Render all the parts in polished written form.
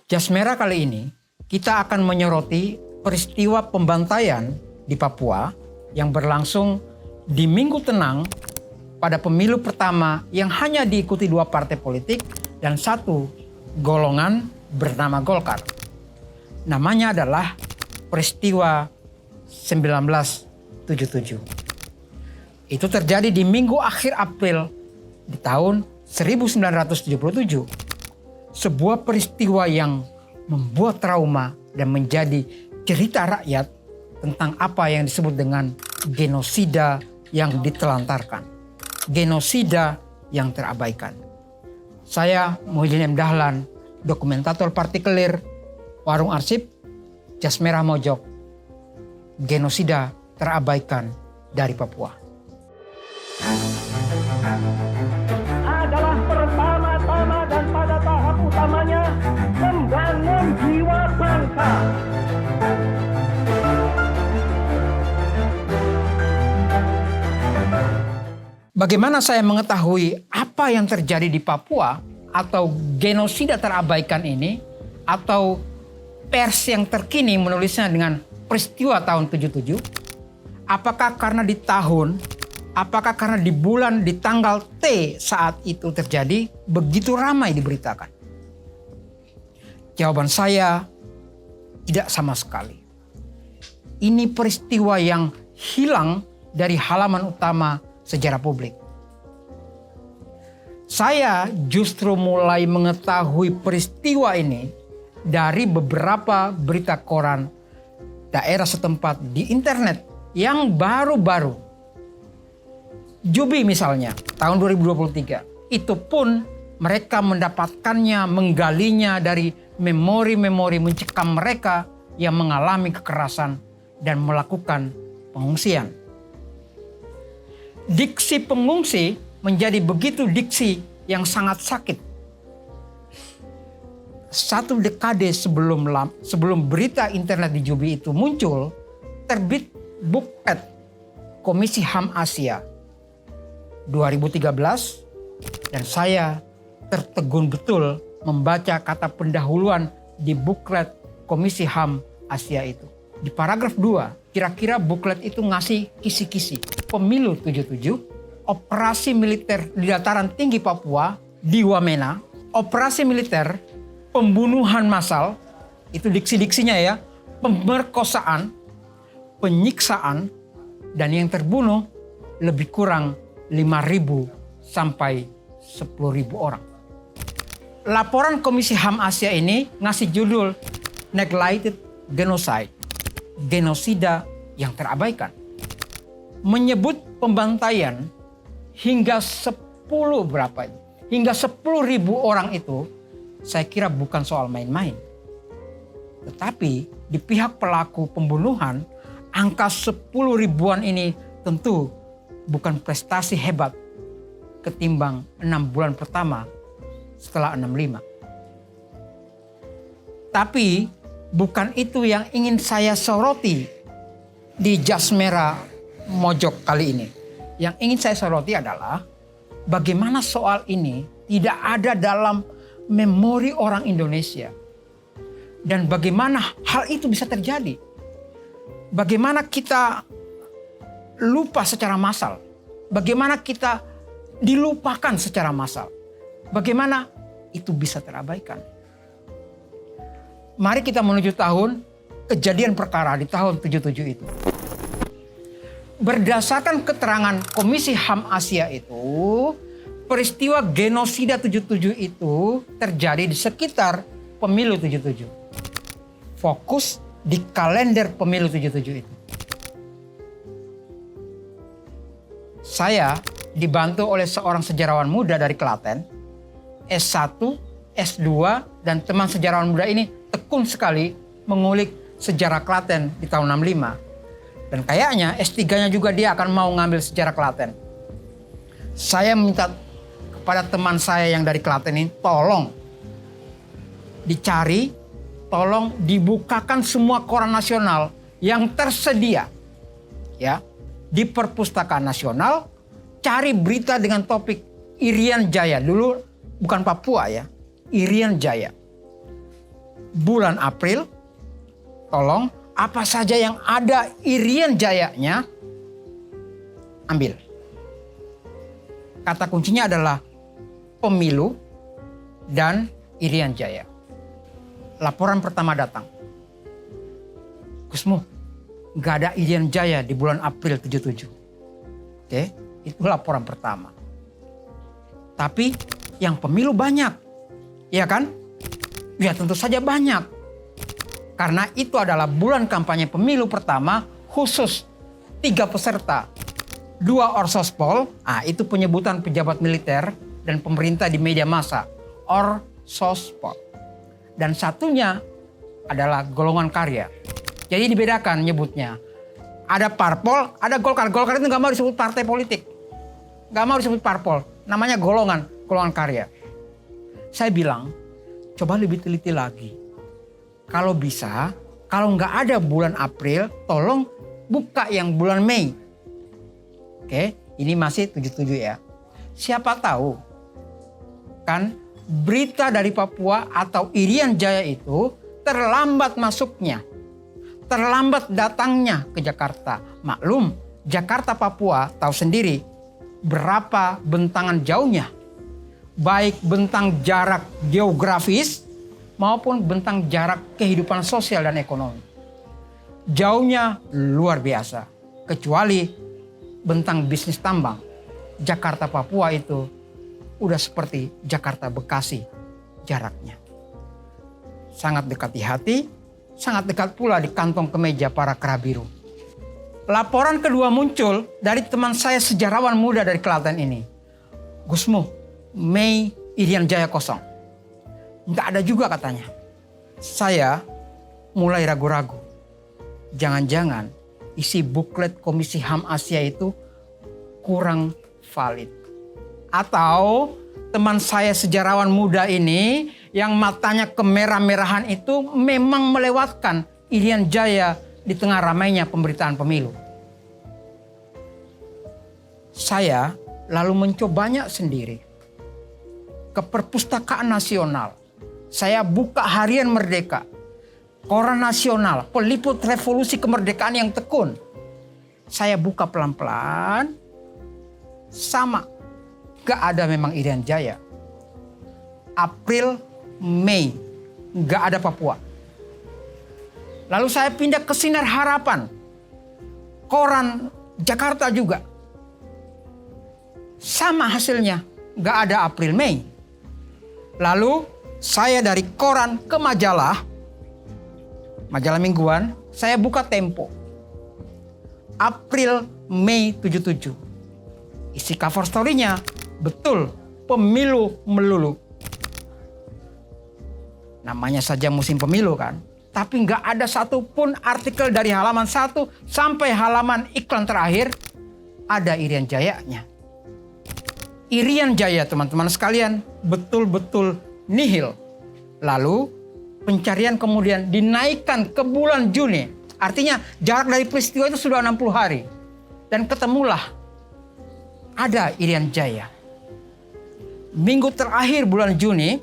Jas Merah kali ini kita akan menyoroti peristiwa pembantaian di Papua yang berlangsung di Minggu Tenang pada pemilu pertama yang hanya diikuti 2 partai politik dan 1 golongan bernama Golkar. Namanya adalah peristiwa 1977. Itu terjadi di minggu akhir April di tahun 1977. Sebuah peristiwa yang membuat trauma dan menjadi cerita rakyat tentang apa yang disebut dengan genosida yang ditelantarkan. Genosida yang terabaikan. Saya Muhyiddin M. Dahlan, dokumentator partikelir, Warung Arsip, Jas Merah Mojok, genosida terabaikan dari Papua. Adalah pertama-tama dan pada tahap utamanya membangun jiwa bangsa. Bagaimana saya mengetahui apa yang terjadi di Papua atau genosida terabaikan ini, atau pers yang terkini menulisnya dengan peristiwa tahun 77? Apakah karena di tahun, apakah karena di bulan, di tanggal T saat itu terjadi begitu ramai diberitakan? Jawaban saya tidak sama sekali. Ini peristiwa yang hilang dari halaman utama sejarah publik. Saya justru mulai mengetahui peristiwa ini dari beberapa berita koran daerah setempat di internet yang baru-baru. Jubi misalnya, tahun 2023. Itu pun mereka mendapatkannya, menggalinya dari memori-memori mencekam mereka yang mengalami kekerasan dan melakukan pengungsian. Diksi pengungsi menjadi begitu diksi yang sangat sakit. 1 dekade sebelum berita internet di Jubi itu muncul, terbit buklet Komisi HAM Asia 2013, dan saya tertegun betul membaca kata pendahuluan di buklet Komisi HAM Asia itu. Di paragraf 2, kira-kira buklet itu ngasih kisi-kisi. Pemilu 77, operasi militer di dataran tinggi Papua, di Wamena, operasi militer, pembunuhan massal, itu diksi-diksinya ya, pemerkosaan, penyiksaan, dan yang terbunuh lebih kurang 5.000 sampai 10.000 orang. Laporan Komisi HAM Asia ini ngasih judul Neglected Genocide, genosida yang terabaikan. Menyebut pembantaian hingga 10.000 orang itu, saya kira bukan soal main-main. Tetapi di pihak pelaku pembunuhan, angka 10 ribuan ini tentu bukan prestasi hebat ketimbang 6 bulan pertama setelah 65. Tapi bukan itu yang ingin saya soroti di Jas Merah Mojok kali ini. Yang ingin saya soroti adalah bagaimana soal ini tidak ada dalam memori orang Indonesia. Dan bagaimana hal itu bisa terjadi. Bagaimana kita lupa secara massal. Bagaimana kita dilupakan secara massal. Bagaimana itu bisa terabaikan. Mari kita menuju tahun kejadian perkara di tahun 77 itu. Berdasarkan keterangan Komisi HAM Asia itu, peristiwa genosida 77 itu terjadi di sekitar pemilu 77. Fokus di kalender pemilu 77 itu. Saya dibantu oleh seorang sejarawan muda dari Klaten, S1, S2, dan teman sejarawan muda ini tekun sekali mengulik sejarah Klaten di tahun 65. Dan kayaknya S3-nya juga dia akan mau ngambil sejarah Klaten. Saya minta kepada teman saya yang dari Klaten ini, tolong dicari, tolong dibukakan semua koran nasional yang tersedia. Ya, di Perpustakaan Nasional, cari berita dengan topik Irian Jaya. Dulu bukan Papua ya, Irian Jaya. bulan April, tolong apa saja yang ada Irian Jayanya, ambil. Kata kuncinya adalah pemilu dan Irian Jaya. Laporan pertama datang. Gusmu, nggak ada Irian Jaya di bulan April 77. Oke, itu laporan pertama. Tapi yang pemilu banyak, ya kan? Ya tentu saja banyak. Karena itu adalah bulan kampanye pemilu pertama khusus 3 peserta. 2 Orsospol, itu penyebutan pejabat militer dan pemerintah di media massa. Orsospol. Dan satunya adalah golongan karya. Jadi dibedakan nyebutnya. Ada parpol, ada golkar. Golkar itu gak mau disebut partai politik. Gak mau disebut parpol. Namanya golongan karya. Saya bilang, coba lebih teliti lagi. Kalau bisa, kalau nggak ada bulan April, tolong buka yang bulan Mei. Oke, ini masih 77 ya. Siapa tahu, kan berita dari Papua atau Irian Jaya itu terlambat masuknya. Terlambat datangnya ke Jakarta. Maklum, Jakarta Papua tahu sendiri berapa bentangan jauhnya. Baik bentang jarak geografis maupun bentang jarak kehidupan sosial dan ekonomi. Jauhnya luar biasa. Kecuali bentang bisnis tambang. Jakarta Papua itu udah seperti Jakarta Bekasi jaraknya. Sangat dekat di hati, sangat dekat pula di kantong kemeja para kera biru. Laporan kedua muncul dari teman saya sejarawan muda dari Klaten ini. Gusmu, Mei Irian Jaya kosong. Nggak ada juga katanya. Saya mulai ragu-ragu. Jangan-jangan isi buklet Komisi HAM Asia itu kurang valid. Atau teman saya sejarawan muda ini yang matanya kemerah-merahan itu memang melewatkan Irian Jaya di tengah ramainya pemberitaan pemilu. Saya lalu mencobanya sendiri. Ke Perpustakaan Nasional. Saya buka Harian Merdeka. Koran Nasional, peliput revolusi kemerdekaan yang tekun. Saya buka pelan-pelan. Sama. Gak ada memang Irian Jaya. April, Mei. Gak ada Papua. Lalu saya pindah ke Sinar Harapan. Koran Jakarta juga. Sama hasilnya. Gak ada April, Mei. Lalu saya dari koran ke majalah. Majalah mingguan. Saya buka Tempo. April, Mei 77. Isi cover story-nya. Betul, pemilu melulu. Namanya saja musim pemilu kan. Tapi nggak ada satupun artikel dari halaman 1 sampai halaman iklan terakhir ada Irian Jayanya. Irian Jaya teman-teman sekalian betul-betul nihil. Lalu pencarian kemudian dinaikkan ke bulan Juni. Artinya jarak dari peristiwa itu sudah 60 hari. Dan ketemulah ada Irian Jaya. Minggu terakhir bulan Juni,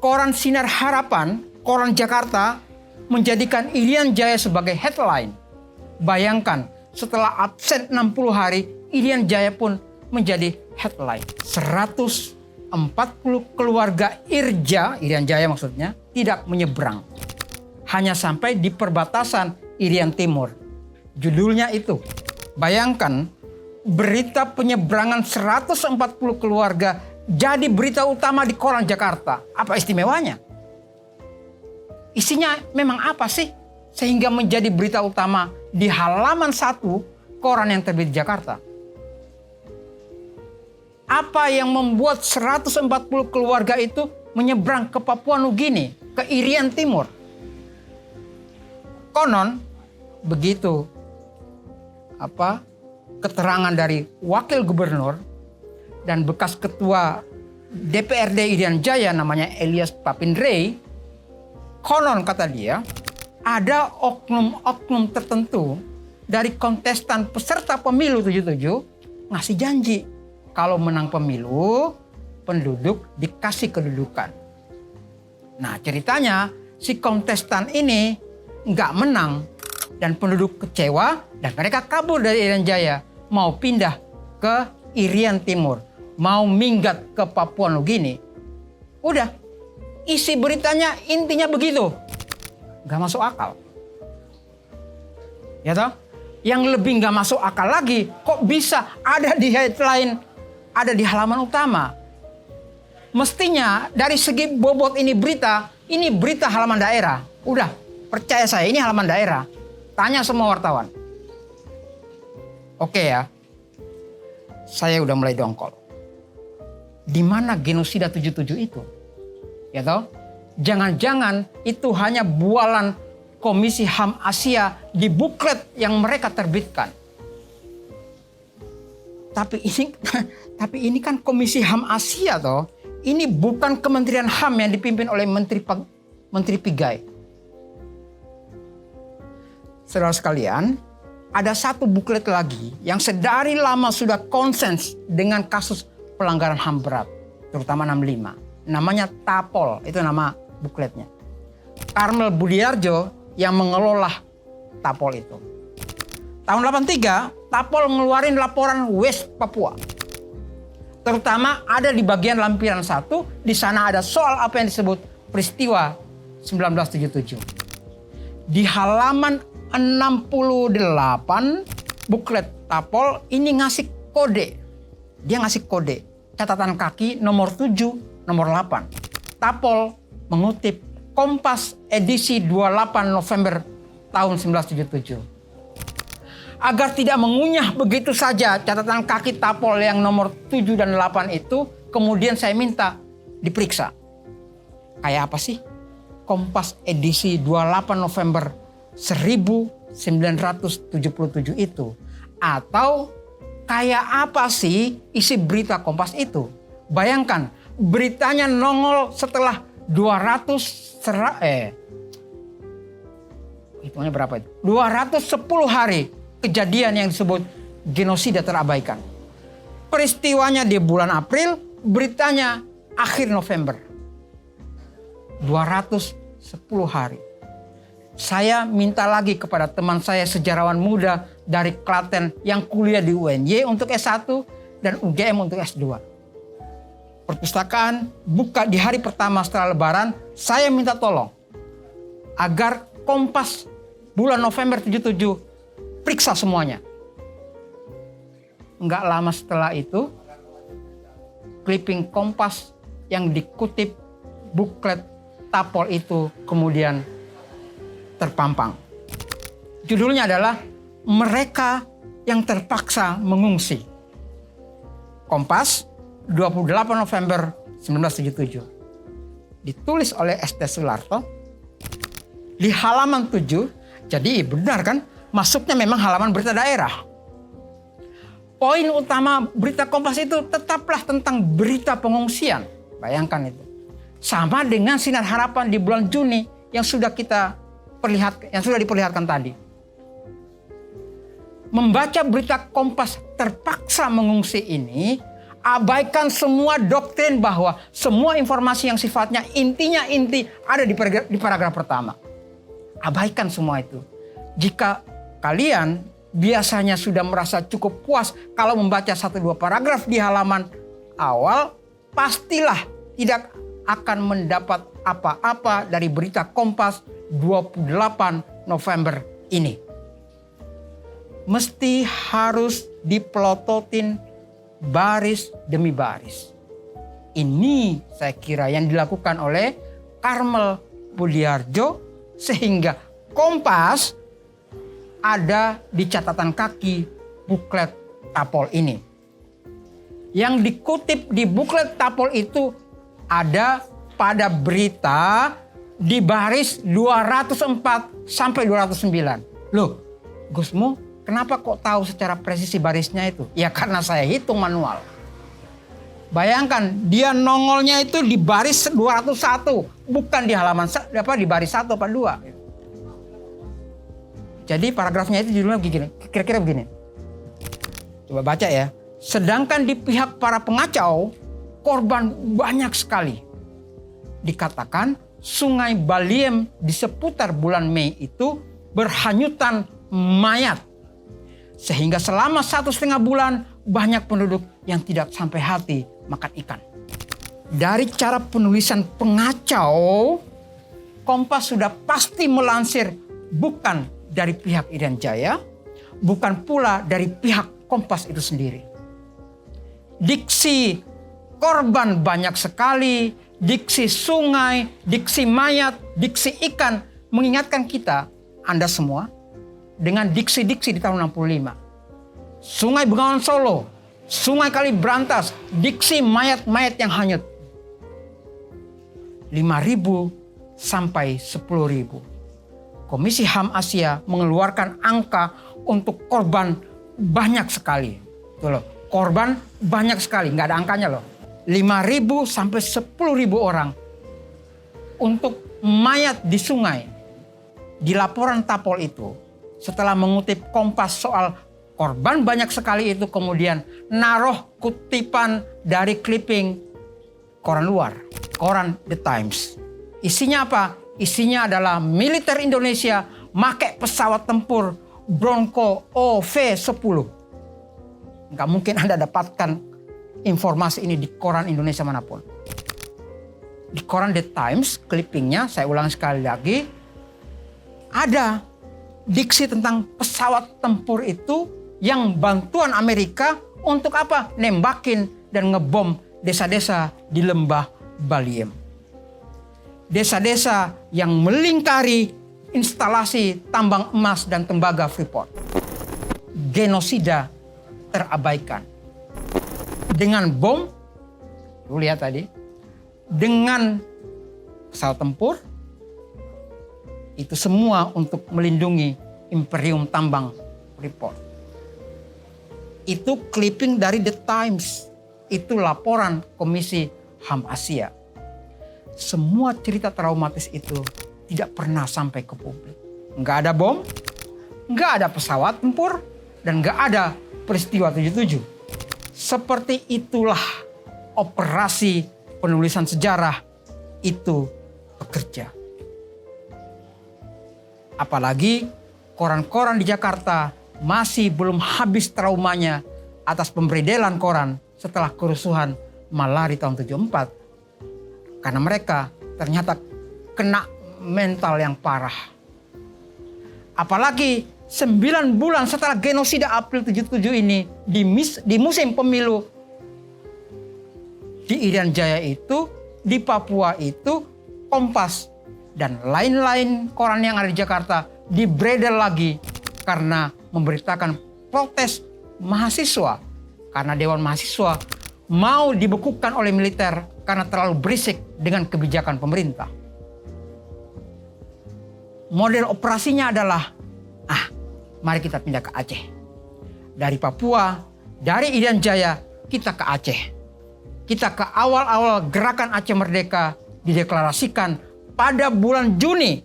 koran Sinar Harapan, koran Jakarta, menjadikan Irian Jaya sebagai headline. Bayangkan, setelah absen 60 hari, Irian Jaya pun menjadi headline. 140 keluarga Irja, Irian Jaya maksudnya, tidak menyeberang. Hanya sampai di perbatasan Irian Timur. Judulnya itu. Bayangkan, berita penyeberangan 140 keluarga jadi berita utama di koran Jakarta. Apa istimewanya? Isinya memang apa sih? Sehingga menjadi berita utama di halaman 1 koran yang terbit di Jakarta. Apa yang membuat 140 keluarga itu menyeberang ke Papua Nugini, ke Irian Timur? Konon begitu keterangan dari wakil gubernur dan bekas ketua DPRD Irian Jaya namanya Elias Papindrey. Konon kata dia, ada oknum-oknum tertentu dari kontestan peserta pemilu 77 ngasih janji kalau menang pemilu penduduk dikasih kedudukan. Nah ceritanya si kontestan ini nggak menang dan penduduk kecewa dan mereka kabur dari Irian Jaya, mau pindah ke Irian Timur, mau minggat ke Papua Nugini. Udah, isi beritanya intinya begitu. Nggak masuk akal. Ya toh? Yang lebih nggak masuk akal lagi, kok bisa ada di headline, ada di halaman utama. Mestinya dari segi bobot ini berita halaman daerah. Udah, percaya saya, ini halaman daerah. Tanya semua wartawan. Oke ya, saya udah mulai dongkol. Di mana genosida 77 itu? Ya toh? Jangan-jangan itu hanya bualan Komisi HAM Asia di buklet yang mereka terbitkan. Tapi ini kan Komisi HAM Asia toh. Ini bukan Kementerian HAM yang dipimpin oleh Menteri Pigai. Saudara sekalian, ada satu buklet lagi yang sedari lama sudah konsens dengan kasus pelanggaran HAM berat, terutama 65. Namanya TAPOL, itu nama bukletnya. Karmel Budiarjo yang mengelola TAPOL itu. Tahun 83, TAPOL ngeluarin laporan West Papua. Terutama ada di bagian lampiran 1, di sana ada soal apa yang disebut peristiwa 1977. Di halaman 68, buklet TAPOL ini ngasih kode. Dia ngasih kode, catatan kaki nomor 7, nomor 8. TAPOL mengutip Kompas edisi 28 November tahun 1977. Agar tidak mengunyah begitu saja catatan kaki TAPOL yang nomor 7 dan 8 itu, kemudian saya minta diperiksa. Kayak apa sih Kompas edisi 28 November 1977 itu? Atau kayak apa sih isi berita Kompas itu? Bayangkan, beritanya nongol setelah 210 hari kejadian yang disebut genosida terabaikan. Peristiwanya di bulan April, beritanya akhir November. 210 hari. Saya minta lagi kepada teman saya sejarawan muda dari Klaten yang kuliah di UNY untuk S1 dan UGM untuk S2. Perpustakaan buka di hari pertama setelah Lebaran, saya minta tolong agar Kompas bulan November 77 periksa semuanya. Enggak lama setelah itu, clipping Kompas yang dikutip buklet TAPOL itu kemudian terpampang. Judulnya adalah Mereka yang Terpaksa Mengungsi. Kompas 28 November 1977. Ditulis oleh S.T. Sularto. Di halaman 7, jadi benar kan, masuknya memang halaman berita daerah. Poin utama berita Kompas itu tetaplah tentang berita pengungsian. Bayangkan itu. Sama dengan Sinar Harapan di bulan Juni yang sudah diperlihatkan tadi. Membaca berita Kompas terpaksa mengungsi ini, abaikan semua doktrin bahwa semua informasi yang sifatnya intinya ada di paragraf pertama. Abaikan semua itu. Jika kalian biasanya sudah merasa cukup puas kalau membaca 1-2 paragraf di halaman awal, pastilah tidak akan mendapat apa-apa dari berita Kompas 28 November ini. Mesti harus dipelototin baris demi baris. Ini saya kira yang dilakukan oleh Karmel Budiarjo sehingga Kompas ada di catatan kaki buklet TAPOL ini. Yang dikutip di buklet TAPOL itu ada pada berita di baris 204 sampai 209. Loh, Gusmu, kenapa kok tahu secara presisi barisnya itu? Ya karena saya hitung manual. Bayangkan dia nongolnya itu di baris 201, bukan di halaman di baris 1 atau 2. Jadi paragrafnya itu judulnya begini, kira-kira begini. Coba baca ya. Sedangkan di pihak para pengacau, korban banyak sekali. Dikatakan Sungai Baliem di seputar bulan Mei itu berhanyutan mayat. Sehingga selama 1,5 bulan banyak penduduk yang tidak sampai hati makan ikan. Dari cara penulisan pengacau, Kompas sudah pasti melansir bukan dari pihak Irian Jaya, bukan pula dari pihak Kompas itu sendiri. Diksi korban banyak sekali, diksi sungai, diksi mayat, diksi ikan mengingatkan kita, Anda semua, dengan diksi-diksi di tahun 65. Sungai Bengawan Solo, Sungai Kali Brantas, diksi mayat-mayat yang hanyut. 5.000 sampai 10.000. Komisi HAM Asia mengeluarkan angka untuk korban banyak sekali. Tuh loh, korban banyak sekali, nggak ada angkanya loh. 5.000 sampai 10.000 orang untuk mayat di sungai. Di laporan Tapol itu, setelah mengutip Kompas soal korban banyak sekali itu, kemudian naruh kutipan dari clipping koran luar, koran The Times. Isinya apa? Isinya adalah militer Indonesia pakai pesawat tempur Bronco OV-10. Nggak mungkin Anda dapatkan informasi ini di koran Indonesia manapun. Di koran The Times, clippingnya, saya ulang sekali lagi, ada diksi tentang pesawat tempur itu yang bantuan Amerika untuk apa? Nembakin dan ngebom desa-desa di lembah Baliem. Desa-desa yang melingkari instalasi tambang emas dan tembaga Freeport. Genosida terabaikan. Dengan bom, lu lihat tadi, dengan pesawat tempur, itu semua untuk melindungi imperium tambang Freeport. Itu clipping dari The Times. Itu laporan Komisi HAM Asia. Semua cerita traumatis itu tidak pernah sampai ke publik. Nggak ada bom, nggak ada pesawat tempur, dan nggak ada peristiwa 77. Seperti itulah operasi penulisan sejarah itu bekerja. Apalagi koran-koran di Jakarta masih belum habis traumanya atas pemberedelan koran setelah kerusuhan Malari tahun 74. Karena mereka ternyata kena mental yang parah. Apalagi 9 bulan setelah genosida April 77 ini di musim pemilu di Irian Jaya itu, di Papua itu, Kompas dan lain-lain koran yang ada di Jakarta dibredel lagi karena memberitakan protes mahasiswa. Karena Dewan Mahasiswa mau dibekukan oleh militer karena terlalu berisik dengan kebijakan pemerintah. Model operasinya adalah, mari kita pindah ke Aceh. Dari Papua, dari Irian Jaya, kita ke Aceh. Kita ke awal-awal gerakan Aceh Merdeka dideklarasikan pada bulan Juni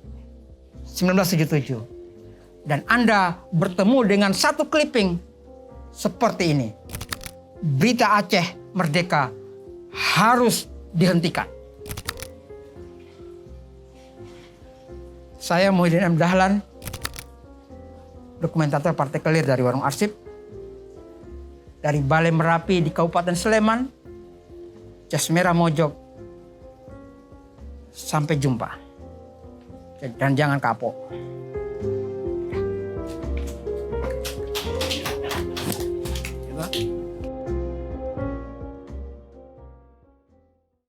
1977. Dan Anda bertemu dengan satu clipping seperti ini. Berita Aceh Merdeka harus dihentikan. Saya Muhyiddin M. Dahlan, dokumentator Partai Kelir dari Warung Arsip, dari Balai Merapi di Kabupaten Sleman, Jas Merah Mojok. Sampai jumpa. Dan jangan kapok. Coba.